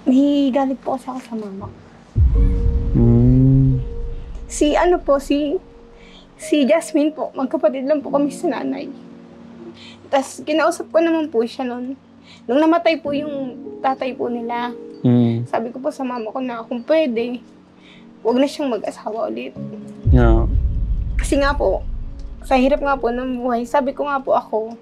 May galit po kasi ako sa mama. Hmm. Si Jasmine po, magkapatid lang po kami sa nanay. Tapos kinausap ko naman po siya noon. Nung namatay po yung tatay po nila, sabi ko po sa mama ko na kung pwede, huwag na siyang mag-asawa ulit. Yeah. Kasi nga po, sa hirap nga po ng buhay, sabi ko nga po ako,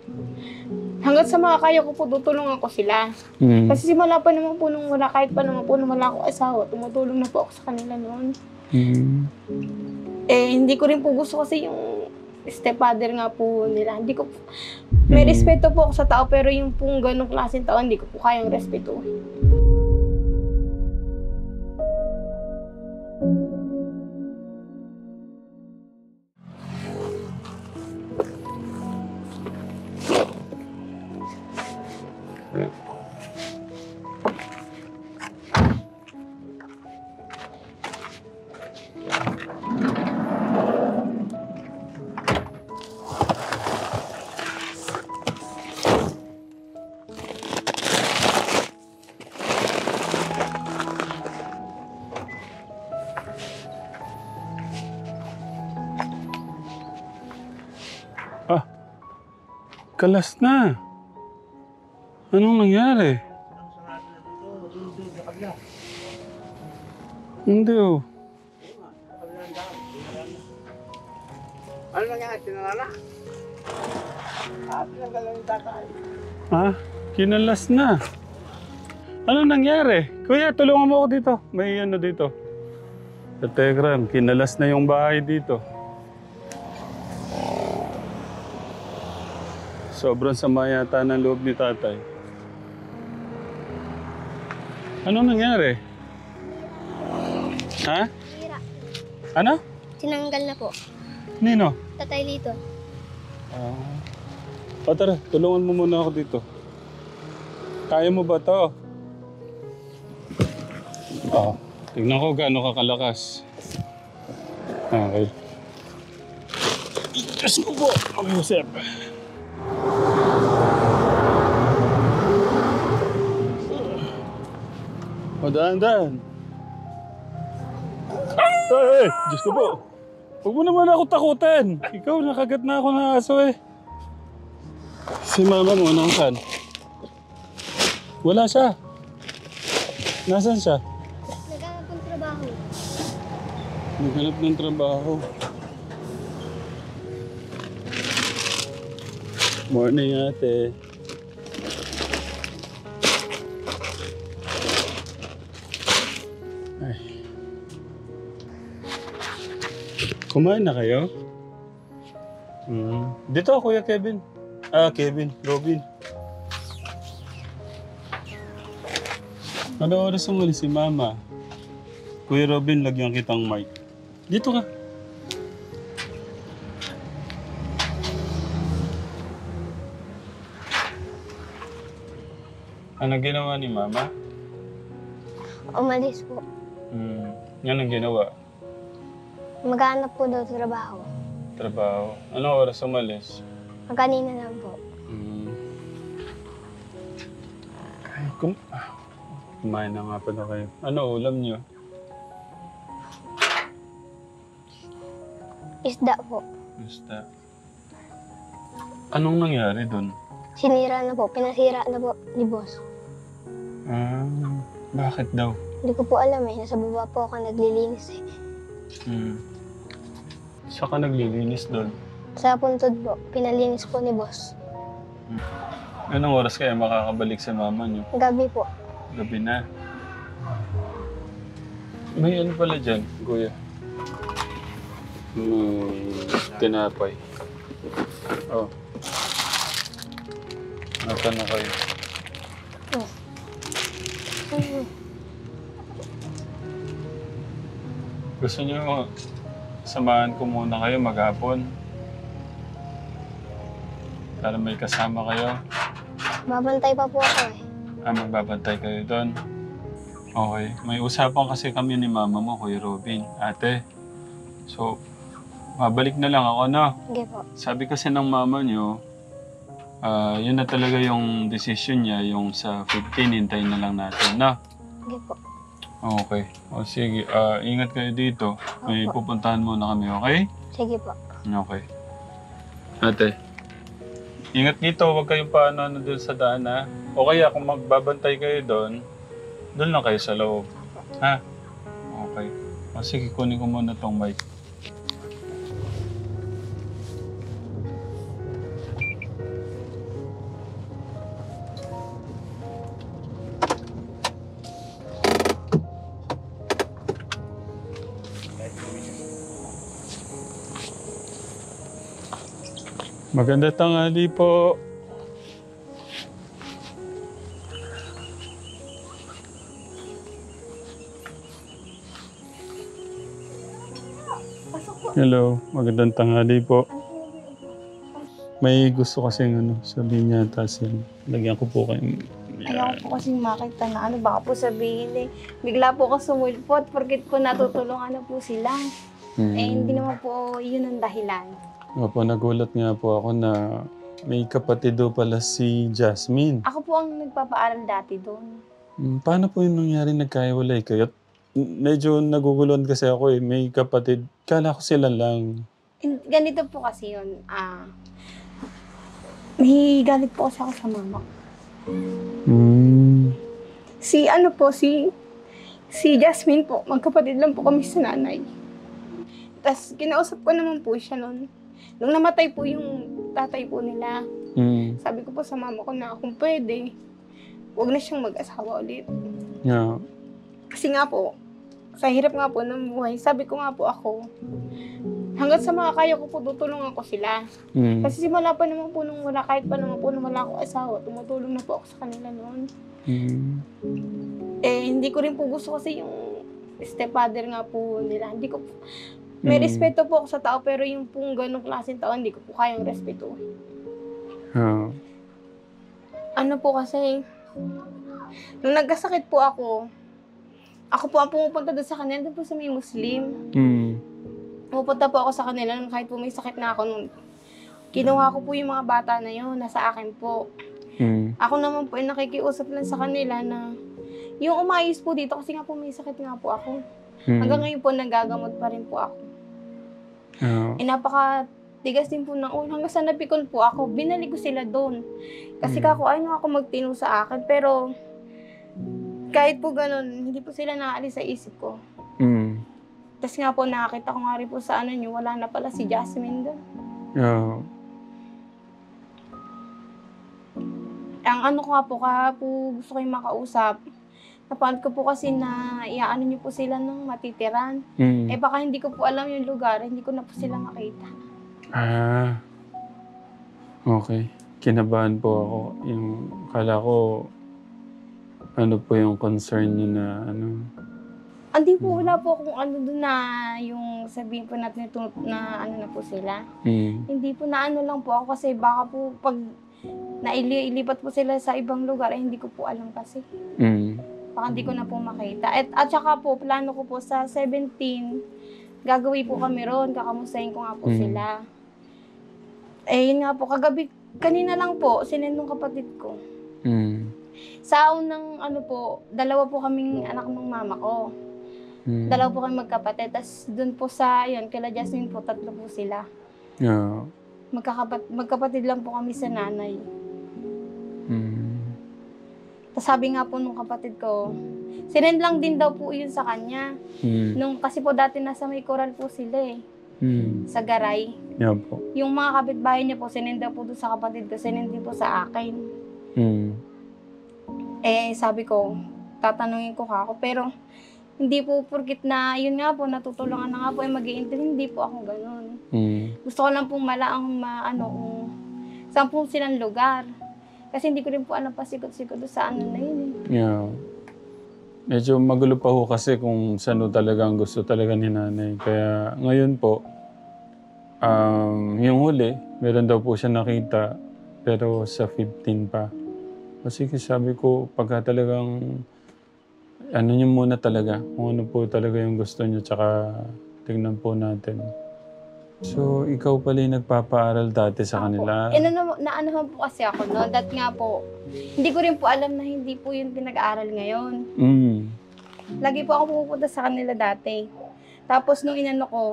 hanggat sa makakaya ko po, tutulungan ko sila. Kasi simula pa naman po nung wala, kahit pa naman po nung wala akong asawa, tumutulong na po ako sa kanila noon. Eh, hindi ko rin po gusto kasi yung stepfather nga po nila. Hindi ko, may respeto po ako sa tao, pero yung pong ganong klaseng tao, hindi ko po kayang respetuhin. Kalas na. Anong nangyari? Hindi oh. Ano nangyari? Tinalala? Tinanggal lang yung tatay. Ha? Kinalas na. Anong nangyari? Kuya, tulungan mo ako dito. May ano dito. Sa Telegram, kinalas na yung bahay dito. Sobrang sama yata ng loob ni tatay. Anong nangyari? Ha? Sira. Ano? Tinanggal na po. Nino? Tatay dito. O tara, tulungan mo muna ako dito. Kaya mo ba to? Tignan ko gaano kakalakas. Okay. Diyos ko po, Josep. O, daan-daan. Ay, Diyos ko po. Huwag mo naman ako takutin. Ikaw, nakagat na ako ng aso eh. Si mama mo, nasaan? Wala siya. Nasaan siya? Naghanap ng trabaho. Naghanap ng trabaho. Morning, ate. Ay. Kumain na kayo? Dito, Kuya Kevin. Robin. Ano oras umalis si Mama? Kuya Robin, lagyan kitang mic. Dito ka. Ano ginawa ni Mama? Umalis po. Yan ang ginawa. Maghanap po daw trabaho. Trabaho. Anong oras umalis? Kanina lang po. Kumain na nga pala kayo. Ano ulam niyo? Isda po. Basta. Anong nangyari doon? Sinira na po. Pinasira na po ni boss. Bakit daw? Hindi ko po alam eh. Nasa baba po ako naglilinis eh. Saan ka naglilinis doon? Sa puntod po. Pinalinis po ni boss. Anong oras kaya makakabalik sa mama niyo? Gabi po. Gabi na. May ano pala dyan, Kuya? Tinapay. Oh. Nata na kayo. Gusto niyo samahan ko muna kayo maghapon? Para may kasama kayo. Babantay pa po ako eh. Magbabantay kayo doon. Okay. May usapan kasi kami ni mama mo, Kuya Robin. Ate. So, mabalik na lang ako, no? Sige po. Sabi kasi ng mama niyo, yun na talaga yung decision niya, yung sa 15, hintayin na lang natin, no? Sige po. Okay. O sige, ingat kayo dito. May Opo. pupuntahan muna kami, okay? Sige po. Okay. Ate, ingat dito. Huwag kayong paano doon sa daan, ha? O kaya kung magbabantay kayo doon lang kayo sa loob. Ha? Okay. O sige, kunin ko muna tong mic. Maganda tanghali po. Hello, magandang tanghali po. May gusto kasing sabihin niya tasin. Lagyan ko po kayo. Ayaw ko kasing makita na baka po sabihin bigla po ako sumulpot porkit po natutulungan na po sila. Hindi naman po yun ang dahilan. Opo, nagulat nga po ako na may kapatid do pala si Jasmine. Ako po ang nagpapaaral dati doon. Paano po yung nangyari nagkahiwalay kayo? Medyo naguguluhan kasi ako may kapatid. Kala ko sila lang. Ganito po kasi yun. May galit po kasi ako sa mama ko. Si Jasmine po, magkapatid lang po kami sa nanay. Tapos kinausap ko naman po siya noon. Nung namatay po yung tatay po nila, sabi ko po sa mama ko na kung pwede, huwag na siyang mag-asawa ulit. Yeah. Kasi nga po, sa hirap nga po ng buhay, sabi ko nga po ako, hanggat sa mga kaya ko po, tutulungan ko sila. Kasi simula pa naman po nung wala, kahit pa naman po nung wala akong asawa, tumutulong na po ako sa kanila noon. Hindi ko rin po gusto kasi yung stepfather nga po nila. Hindi ko po, may respeto po ako sa tao, pero yung pong ganong klaseng tao, hindi ko po kayang respeto. Ano po kasi, nung nagkasakit po ako po ang pumupunta doon sa kanila, doon po sa may Muslim. Pupunta po ako sa kanila nung kahit po may sakit na ako nung kinuha ko po yung mga bata na yun, nasa akin po. Ako naman po ay nakikiusap lang sa kanila na yung umayos po dito kasi nga po may sakit nga po ako. Hanggang ngayon po nagagamot pa rin po ako. Napakatigas din po ng ulo. Hanggang sa napikon po ako, binalik ko sila doon. Kasi kako ayaw ako magtino sa akin. Pero kahit po ganun, hindi po sila nakaalis sa isip ko. Tapos nga po nakakita ko nga rin po sa wala na pala si Jasmine doon. Ang ko nga po, gusto ko yung makausap. Napanood ko po kasi na iaano niyo po sila ng matitiran. Baka hindi ko po alam yung lugar, hindi ko na po sila makita. Okay. Kinabahan po ako. Yung kala ko, ano po yung concern niyo na Hindi po, wala po kung doon na yung sabihin po natin na na po sila. Hindi po na lang po ako kasi baka po pag nailipat po sila sa ibang lugar, hindi ko po alam kasi. Baka hindi ko na po makita. At saka po, plano ko po sa 17, gagawin po kami ron, kakamustahin ko nga po sila. Yun nga po, kanina lang po, sinend ng kapatid ko. Sa unang dalawa po kaming anak ng mama ko. Dalawa po kami magkapatid. Tapos doon po kila Jasmine po, 3 po sila. Magkapatid lang po kami sa nanay. Tapos sabi nga po nung kapatid ko, sinend lang din daw po yun sa kanya. Kasi po dati nasa may koral po sila sa Garay. Po. Yung mga kapitbahay niya po, sinend daw po doon sa kapatid ko, sinend din po sa akin. Sabi ko, tatanungin ko ako, pero hindi po porkit na, yun nga po, natutulungan na nga po, mag-i-intend, hindi po ako ganun. Gusto ko lang pong malaang kung saan po silang lugar. Kasi hindi ko rin po alam pasikot-sikot sa na yun Medyo magulo pa ho kasi kung saan talagang gusto talaga ni nanay. Kaya ngayon po, yung huli, meron daw po siya nakita, pero sa 15 pa. Kasi sabi ko, pagka talagang niyo muna talaga, kung ano po talaga yung gusto niyo, tsaka tignan po natin. So, ikaw pala yung nagpapaaral dati sa kanila? Naanohan po kasi ako noon. That nga po, hindi ko rin po alam na hindi po yun pinag-aaral ngayon. lagi po ako pupunta sa kanila dati. Tapos nung inano ko,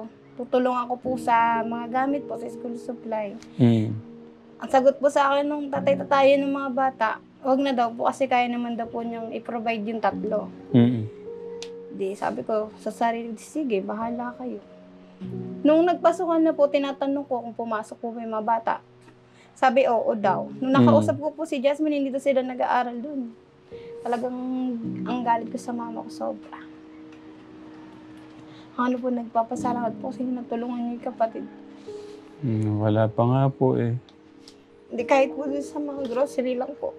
tutulungan ko po sa mga gamit po sa school supply. Ang sagot po sa akin nung tatay-tatayan ng mga bata, wag na daw po kasi kaya naman daw po niyang i-provide yung 3. Di sabi ko sa sarili, sige, bahala kayo. Nung nagpasukan na po, tinatanong ko kung pumasok po may mga bata. Sabi, oo daw. Nung nakausap ko po si Jasmine, hindi daw sila nag-aaral dun. Talagang ang galit ko sa mama ko sobra. Ano po, nagpapasalamat po kasi natulungan niyo yung kapatid. Wala pa nga po eh. Hindi, kahit po dun sa mga grocery lang po.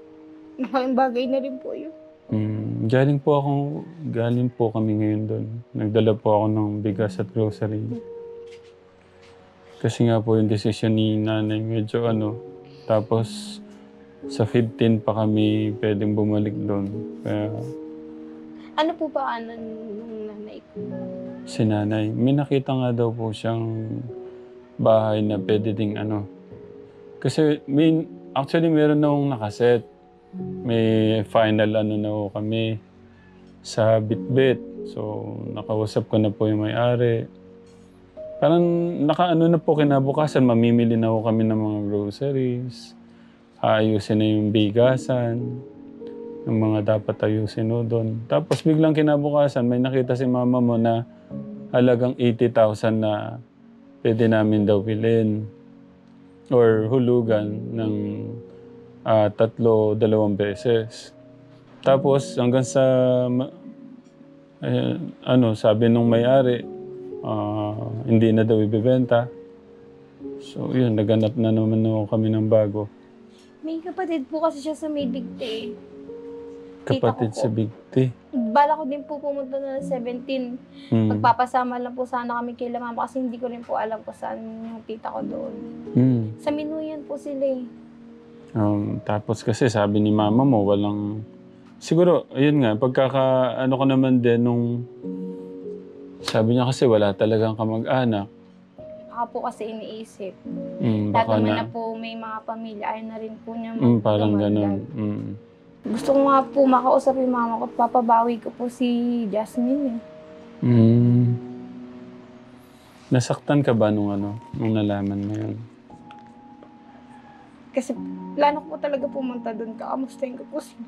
Malaking bagay na rin po yun. Galing po kami ngayon doon. Nagdala po ako ng bigas at grocery. Kasi nga po yung desisyon ni nanay medyo tapos sa 15 pa kami pwedeng bumalik doon. Kaya Ano po ba nung nanay ko? si nanay, may nakita nga daw po siyang bahay na pwede ding Kasi actually meron na akong nakaset. May final na ho kami sa Bitbit. So, nakausap ko na po yung may-ari. Parang na po kinabukasan, mamimili na ho kami ng mga groceries. Aayusin na yung bigasan. Yung mga dapat ayusin ho doon. Tapos biglang kinabukasan, may nakita si mama mo na halagang 80,000 na pwede namin daw bilhin. Or hulugan ng 2 beses. Tapos hanggang sa sabi nung may-ari, hindi na daw ibebenta. So yun, naganap na naman kami ng bago. May kapatid po kasi siya sa may Bigte. Kapatid sa Bigte. Bala ko din po pumunta na ng 17. Magpapasama lang po sana kami kay mama kasi hindi ko rin po alam kung saan yung tita ko doon. Sa Minuyan po sila eh. Tapos kasi sabi ni mama mo, walang... Siguro, ayun nga, ko naman din nung... Sabi niya kasi wala talagang kamag-anak. Baka po kasi iniisip. Baka Lahat naman na po may mga pamilya, ay na rin po niya parang ganun. Gusto ko nga po makausap yung mama ko at papabawi ko po si Jasmine eh. Nasaktan ka ba nung nalaman mo yun? Kasi plano ko po talaga pumunta doon, kakamustahin ko po sila.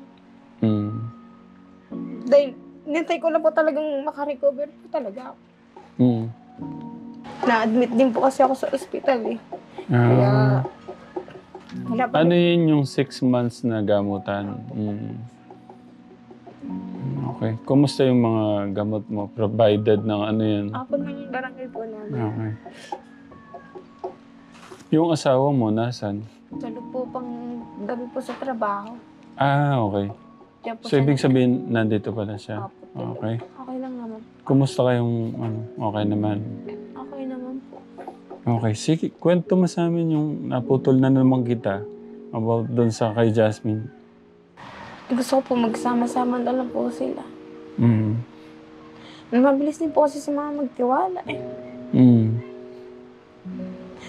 Dahil nintay ko lang po talagang makarecover po talaga ako. Na-admit din po kasi ako sa ospital eh. Kaya wala pa. Ano yun yung 6 months na gamutan? Okay. Kumusta yung mga gamot mo? Provided ng yun? Ako na yung barangay po namin. Okay. Yung asawa mo, nasan? Tulog po pang gabi po sa trabaho. Okay. Diyan po So, ibig sabihin, nandito pala siya? Opo. Okay. Okay lang naman. Kumusta kayong, okay naman? Okay naman po. Okay. Sige, kwento mo sa amin yung naputol na naman kita about doon sa kay Jasmine. Gusto ko po magsama-sama na lang po sila. Mm. Mabilis din po kasi si mama magtiwala eh.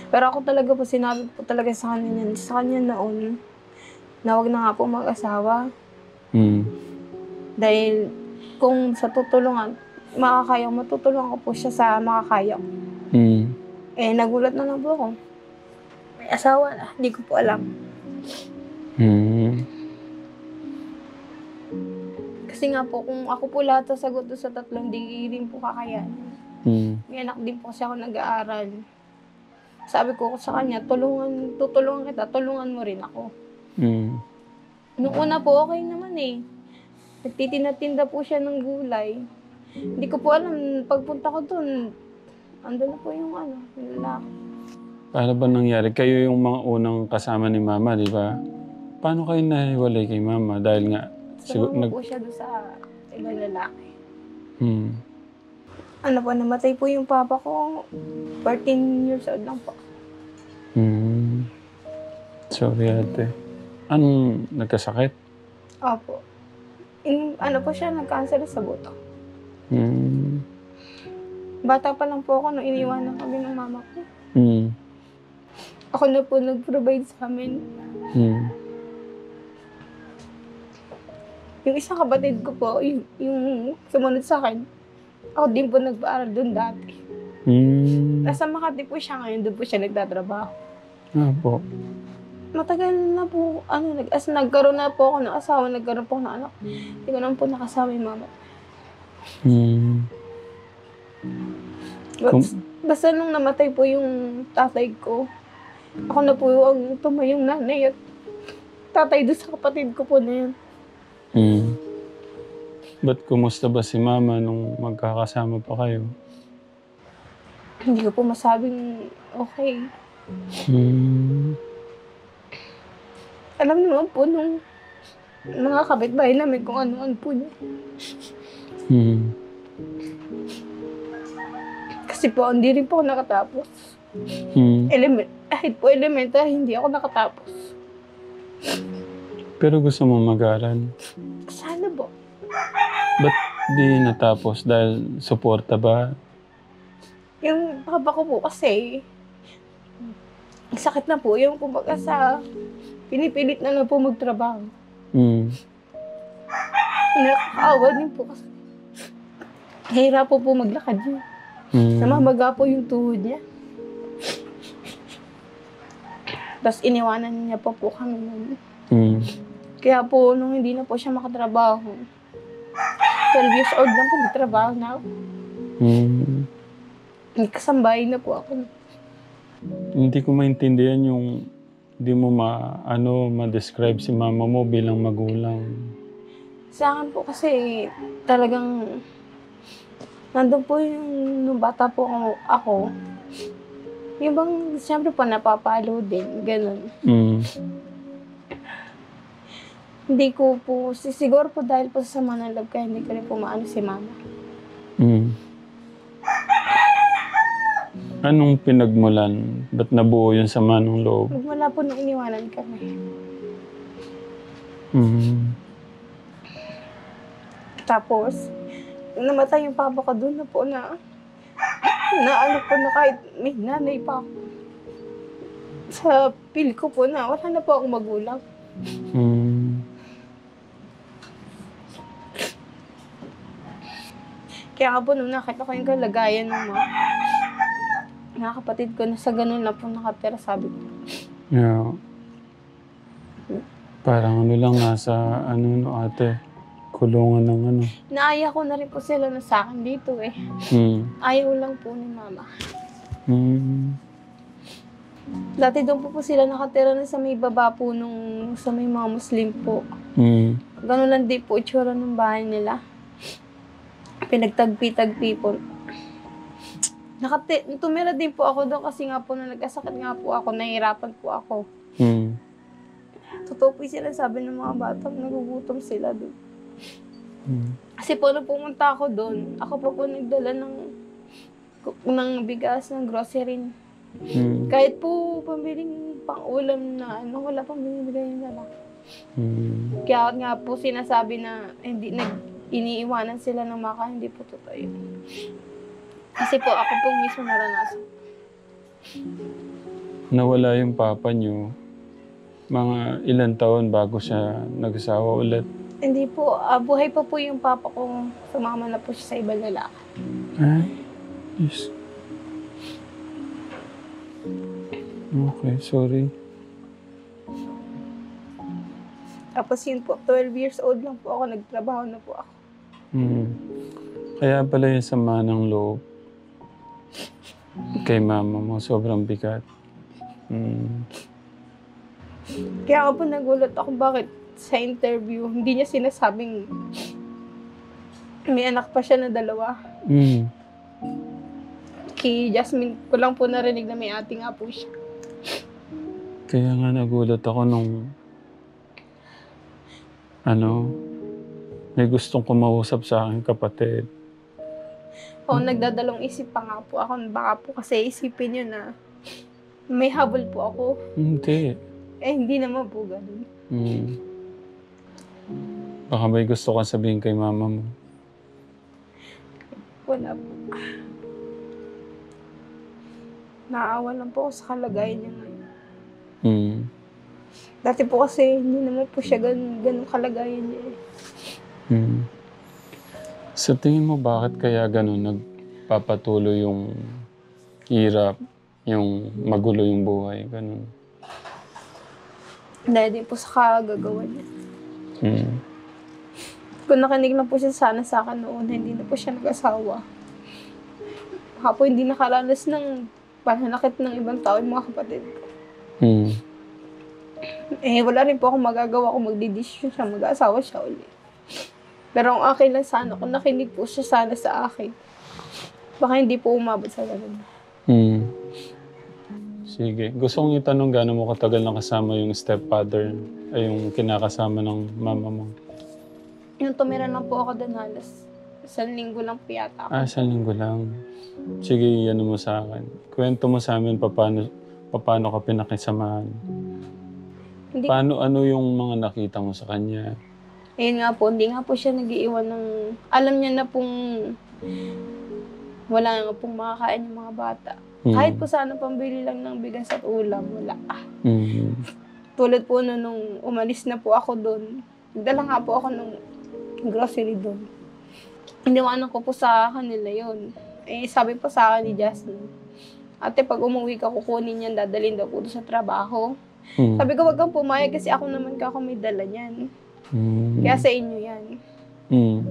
Pero ako talaga po, sinabi po talaga sa kanya noon, na wag na nga po mag-asawa. Dahil kung sa tutulungan, matutulungan ko po siya sa makakaya ko. Eh, nagulat na lang po ako. May asawa na, hindi ko po alam. Kasi nga po, kung ako po lahat sasagot sa 3, di rin po kakayanin. May anak din po kasi ako nag-aaral. Sabi ko sa kanya, tutulungan kita, tulungan mo rin ako. Noong una po, okay naman eh. Nagtitinda po siya ng gulay. Hindi ko po alam, pagpunta ko doon, andun na po yung yung lalaki. Paano ba nangyari? Kayo yung mga unang kasama ni mama, di ba? Paano kayo nahiwalay kay mama? Dahil nga, Sumama po siya doon sa ibang lalaki. Namatay po yung papa ko. 14 years old lang po. Sorry ate. Anong nagkasakit? Opo. Po siya, nag-cancer sa buto. Bata pa lang po ako nung iniwanan kami ng mama ko. Ako na po nag-provide sa amin. Yung isang kapatid ko po, yung sumunod sa akin, ako din po nag-aaral doon dati. Nasa Makati po siya ngayon, doon po siya nagtatrabaho. Po. Matagal na po, nagkaroon na po ako ng asawa, nagkaroon po ako ng anak. Hindi ko naman po nakasama yung mama. Basta nung namatay po yung tatay ko, ako na po ang tumayong nanay at tatay doon sa kapatid ko po na yun. Ba't kumusta ba si mama nung magkakasama pa kayo? Hindi ko po masabing okay. Alam naman po nung mga kapitbahay namin kung ano-ano po niya. Kasi po, hindi rin po ako nakatapos. Kahit po elementary, hindi ako nakatapos. Pero gusto mo mag-aral? Sana po. Ba't di natapos? Dahil suporta ba? Yung papa ko po kasi, ang sakit na po yung kumbaga sa pinipilit na po magtrabaho. Nakakaawa din po kasi. Hirap po maglakad yun. Namamaga po yung tuhod niya. Tapos iniwanan niya po kami nun. Kaya po, nung hindi na po siya makatrabaho, 12 years old lang po, nagtrabaho na ako. Nagkasambahay na po ako. Hindi ko maintindihan yung hindi mo ma-describe si mama mo bilang magulang. Sa akin po kasi talagang nandun po yung nung bata po ako. Yung bang siyempre po napapalo din, ganun. Hindi ko po, siguro po dahil po sa sama ng loob kaya hindi ko rin po maano si mama. Anong pinagmulan? Ba't nabuo yung sama ng loob? Wala po nung iniwanan kami. Tapos, nung namatay yung papa ko doon na po na ano po na kahit may nanay pa ako. Sa feel ko po na wala na po akong magulang. Kaya nga po nung nakita ko yung kalagayan ng mga kapatid ko na sa ganun na po nakatira, sabi ko. Yeah. Parang lang nasa ate, kulungan ng Naaya ko na rin po sila na sa akin dito eh. Ayaw lang po ni mama. Dati doon po sila nakatira na sa may baba po sa may mga Muslim po. Ganun lang din po itsura ng bahay nila. Pinagtagpi-tagpi po. Tumira din po ako doon kasi nga po na nagkasakit nga po ako, nahihirapan po ako. Totoo po yung sinasabi ng mga bata, nagugutom sila doon. Kasi po nung pumunta ako doon, ako po nagdala ng bigas, ng grocery. Kahit po pambiling pang-ulam na wala pang binibigay yung lalaki. Kaya nga po sinasabi na iniiwanan sila ng maka, hindi po totoo yun. Kasi po ako po mismo naranasan. Nawala yung papa niyo, mga ilang taon bago siya nag-asawa ulit? Hindi po, buhay pa po yung papa ko, sumama na po siya sa ibang lalaki. Yes. Okay, sorry. Tapos yun po, 12 years old lang po ako, nagtrabaho na po ako. Kaya pala yung sama ng loob kay mama mo, sobrang bigat. Kaya ako po nagulat ako bakit sa interview, hindi niya sinasabing may anak pa siya na 2. Kay Jasmine ko lang po narinig na may ate nga po siya. Kaya nga nagulat ako nung may gustong kumausap sa akin kapatid. Nagdadalong isip pa nga po ako, baka po kasi isipin niyo na may habol po ako. Hindi. Hindi naman po ganun. Baka may gusto kang sabihin kay mama mo. Wala po. Naawa lang po ako sa kalagayan niya ngayon. Dati po kasi hindi naman po siya ganun kalagayan niya eh. Mm. Sa tingin mo, bakit kaya ganun nagpapatuloy yung hirap, yung magulo yung buhay, ganun? Dahil din po sa kagagawa niya. Mm. Kung nakinig na po siya sana sa akin noon, hindi na po siya nag-asawa. Baka po hindi nakaranas ng pananakit ng ibang tao yung mga kapatid ko. Mm. Wala rin po akong magagawa kung magdidesisyon siya, mag-asawa siya ulit. Pero ang akin lang sana, kung nakinig po siya sana sa akin, baka hindi po umabot sa ganun. Mm. Sige. Gusto kong itanong gaano mo katagal na kasama yung stepfather, ay yung kinakasama ng mama mo? Yung tumira lang po ako doon halos 1 linggo lang po yata ako. 1 linggo lang. Sige, ano mo sa akin. Kwento mo sa amin paano ka pinakisamahan. Hindi, Ano yung mga nakita mo sa kanya? ayun nga po, hindi nga po siya nag-iiwan ng... Alam niya na pong wala nga pong makakain yung mga bata. Kahit po sana pambili lang ng bigas at ulam, wala. Mm. Tulad po nung umalis na po ako doon, nagdala nga po ako ng grocery doon. Iniwanan ko po sa kanila yun. Sabi po sa akin ni Jasmine, ate, pag umuwi ka, kukunin yan, dadalhin daw po doon sa trabaho. Mm. Sabi ko, wag kang pumayag kasi ako naman may dala niyan. Mm. Kaya sa inyo yan. Mm.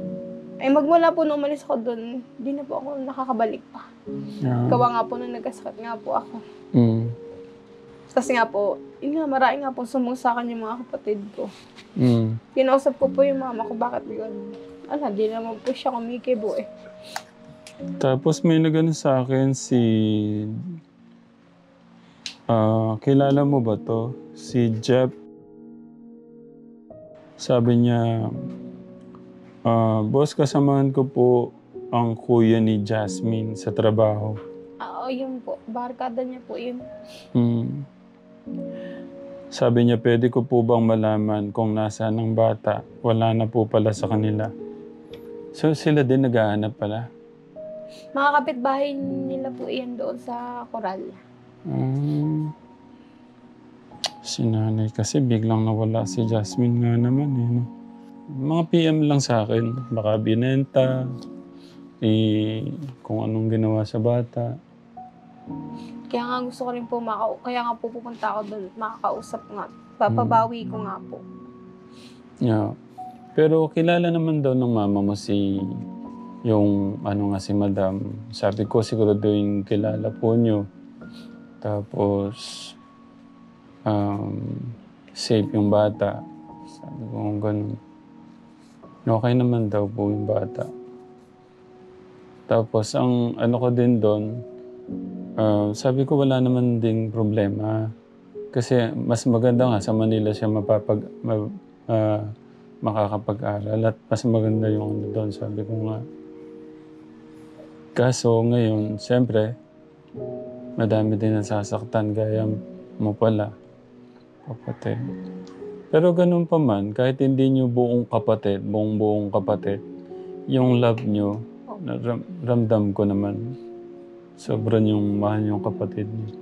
Magmula po nung umalis ako doon, di na po ako nakakabalik pa. Yeah. Gawa nga po nung nagkasakit nga po ako. Mm. Kasi nga po, yun nga, marami nga po sumusakan yung mga kapatid ko. Mm. Kinausap ko po yung mama ko, bakit yun? Di naman po siya kumikibo eh. Tapos may nagano sa akin si... kilala mo ba to? Si Jeff. Sabi niya, boss, kasamahan ko po ang kuya ni Jasmine sa trabaho. Oo, yun po. Barkada niya po yun. Mm. Sabi niya, pwede ko po bang malaman kung nasaan ang bata? Wala na po pala sa kanila. So sila din naghahanap pala? Mga kapitbahay nila po iyan doon sa Coral. Si nanay kasi biglang nawala si Jasmine nga naman eh. No? Mga PM lang sa akin. Baka binenta. Kung anong ginawa sa bata. Kaya nga gusto ko rin po kaya nga po pupunta ako doon at makakausap nga. Papabawi ko nga po. Yeah. Pero kilala naman daw ng mama mo yung si madam. Sabi ko siguro yung kilala po nyo. Tapos safe yung bata. Sabi ko ganun. Okay naman daw po yung bata. Tapos ang ko din doon, sabi ko wala naman ding problema. Kasi mas maganda nga sa Manila siya makakapag-aral at mas maganda yung doon, sabi ko nga. Kaso ngayon, siyempre, madami din nasasaktan gaya mo pala, kapatid. Pero ganun pa man, kahit hindi nyo buong kapatid, buong kapatid, yung love nyo, ramdam ko naman. Sobrang yung mahal yung kapatid niyo.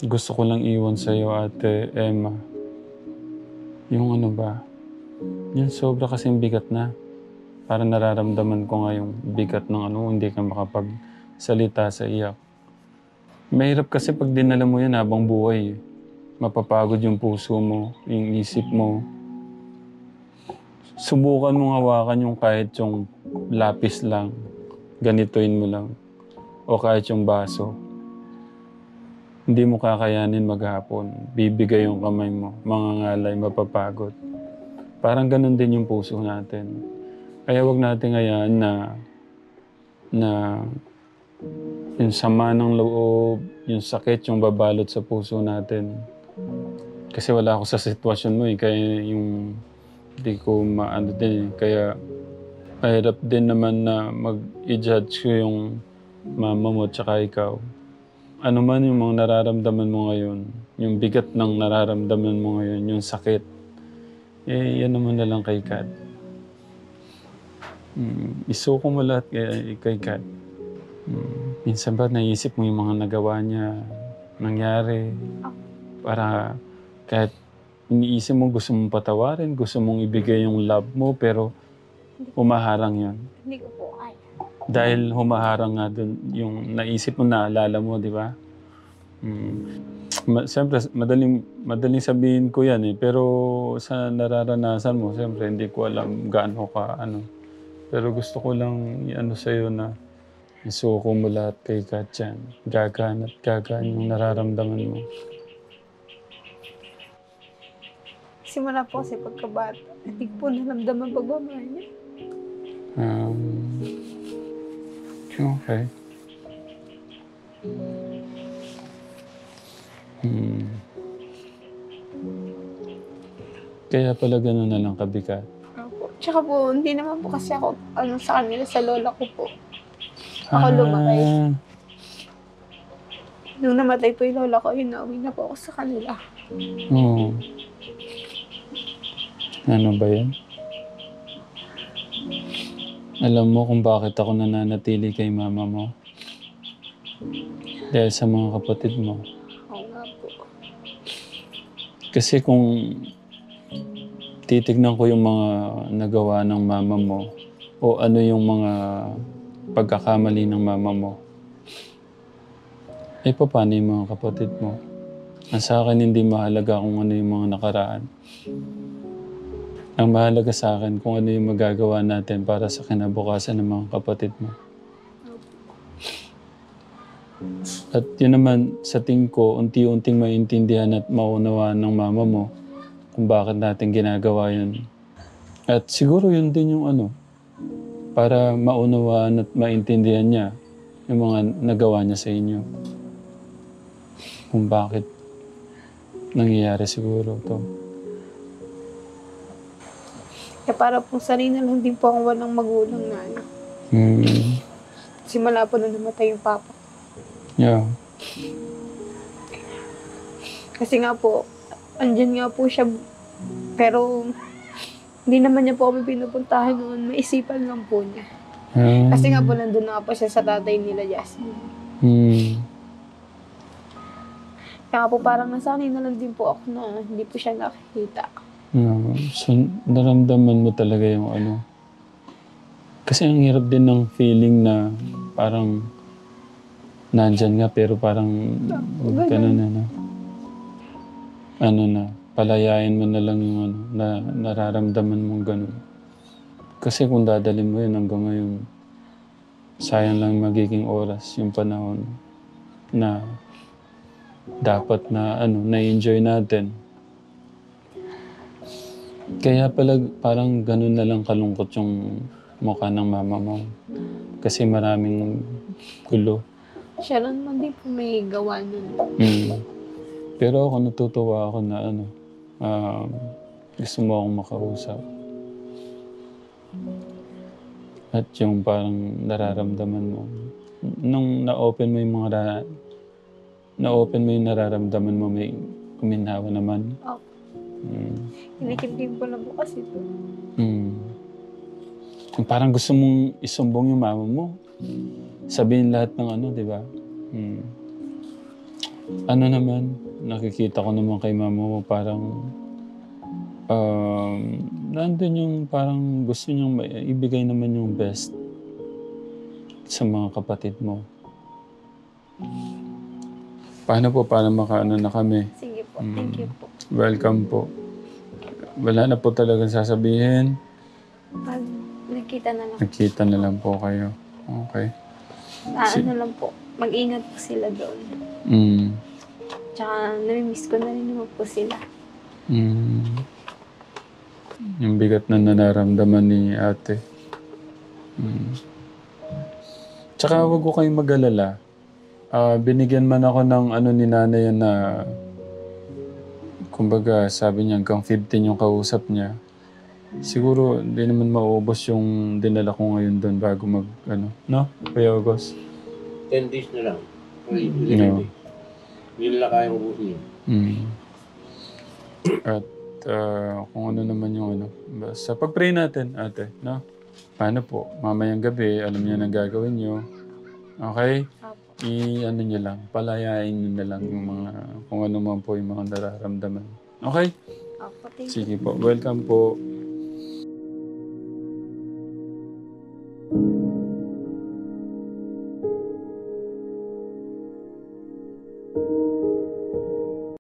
Gusto ko lang iwan sa'yo, Ate Emma. Yung yung sobra kasing bigat na. Parang nararamdaman ko nga yung bigat ng hindi ka makapagsalita sa iyak. Mahirap kasi pag dinala mo yan habang buhay. Mapapagod yung puso mo, yung isip mo. Subukan mong hawakan yung kahit yung lapis lang. Ganituin mo lang. O kahit yung baso. Hindi mo kakayanin maghapon. Bibigay yung kamay mo. Mangangalay, mapapagod. Parang ganun din yung puso natin. Kaya wag natin hayaan na yung sama ng loob, yung sakit, yung babalot sa puso natin. Kasi wala ako sa sitwasyon mo eh. Kaya yung hindi ko din. Kaya mahirap din naman na mag-i-judge ko yung mama mo tsaka ikaw. Ano man yung mga nararamdaman mo ngayon, yung bigat ng nararamdaman mo ngayon, yung sakit, yan naman na lang kay God. Isuko mo lahat kay God. Minsan ba naisip mo yung mga nagawa niya, nangyari, para kahit iniisip mo, gusto mong patawarin, gusto mong ibigay yung love mo, pero humaharang yun. Hindi ko po kaya. Dahil humaharang nga dun yung naisip mo, naalala mo, di ba? Siyempre, madaling sabihin ko yan eh. Pero sa nararanasan mo, siyempre, hindi ko alam gaano ka, ano. Pero gusto ko lang i-ano sa'yo na isuko mo lahat kay Katyan. Gagaan at gagaan yung nararamdaman mo. Simula po kasi pagkabata, hindi ko po naramdaman pagmamahal niya. Okay. Kaya pala gano'n na lang kabigat. Opo. Tsaka po, hindi naman po kasi ako, sa kanila, sa lola ko po. Ako lumaki. Nung namatay po yung lola ko, yun, nauwi na po ako sa kanila. Oo. Ano ba yan? Alam mo kung bakit ako nananatili kay mama mo? Dahil sa mga kapatid mo. Oo nga po. Kasi kung titignan ko yung mga nagawa ng mama mo o ano yung mga pagkakamali ng mama mo, eh paano yung mga kapatid mo? Ang sa akin hindi mahalaga kung ano yung mga nakaraan. Ang mahalaga sa akin kung ano yung magagawa natin para sa kinabukasan ng mga kapatid mo. At yun naman, sa tingin ko, unti-unting maintindihan at maunawaan ng mama mo kung bakit natin ginagawa yun. At siguro yun din yung ano, para maunawaan at maintindihan niya yung mga nagawa niya sa inyo. Kung bakit nangyayari siguro to. Kaya para po sarili na lang din po akong walang magulang na ano. Simula po nung namatay yung papa. Yeah. Kasi nga po, andyan nga po siya. Pero, hindi naman niya po kami pinupuntahan noon. Maisipan lang po niya. Kasi nga po, nandun na nga po siya sa tatay nila, Jasmine. Kaya nga po, parang nasanay na lang din po ako na hindi po siya nakikita. So, naramdaman mo talaga yung ano. Kasi ang hirap din ng feeling na parang nandyan nga pero parang ganun na. Ano na, palayain mo na lang yung ano, na nararamdaman mong ganun. Kasi kung dadalhin mo yun hanggang ngayon, sayang lang magiging oras yung panahon na dapat na ano, na-enjoy natin. Kaya pala parang ganun na lang kalungkot yung mukha ng mama mo. Kasi maraming gulo. Siya lang naman din po may gawa nun. Pero ako natutuwa ako na ano, gusto mo akong makausap. At yung parang nararamdaman mo. Nung na-open mo yung mga na-open mo yung nararamdaman mo, may kuminhawa naman. Opo. Kinikimkim ko na po kasi ito. Parang gusto mong isumbong yung mama mo. Sabihin lahat ng ano, di ba? Ano naman, nakikita ko naman kay mama mo parang nandun yung parang gusto niyang ibigay naman yung best sa mga kapatid mo. Paano po para makaano na kami? Sige po, thank you po. Welcome po. Wala na po talagang sasabihin. Pag nakita na lang. Nakita na lang po kayo. Okay. Ano lang po, mag-ingat po sila doon. Tsaka nami-miss ko na rin naman po sila. Yung bigat na nararamdaman ni ate. Tsaka huwag ko kayong mag-alala. Binigyan man ako ng ano ni nanay yan na kumbaga sabi niya hanggang 15 yung kausap niya. Siguro hindi naman mauubos yung dinala ko ngayon doon bago mag ano, no? Kuya August? 10 days na lang. No. Hindi nila kaya ubusin. At kung ano naman yung ano. Basta pag-pray natin, ate, no? Paano po? Mamayang gabi, alam niyo na gagawin niyo. Okay? I-ano niyo lang, palayain niyo na lang yung mga, kung ano man po yung mga nararamdaman. Okay? Apo, thank you. Sige po. Welcome po.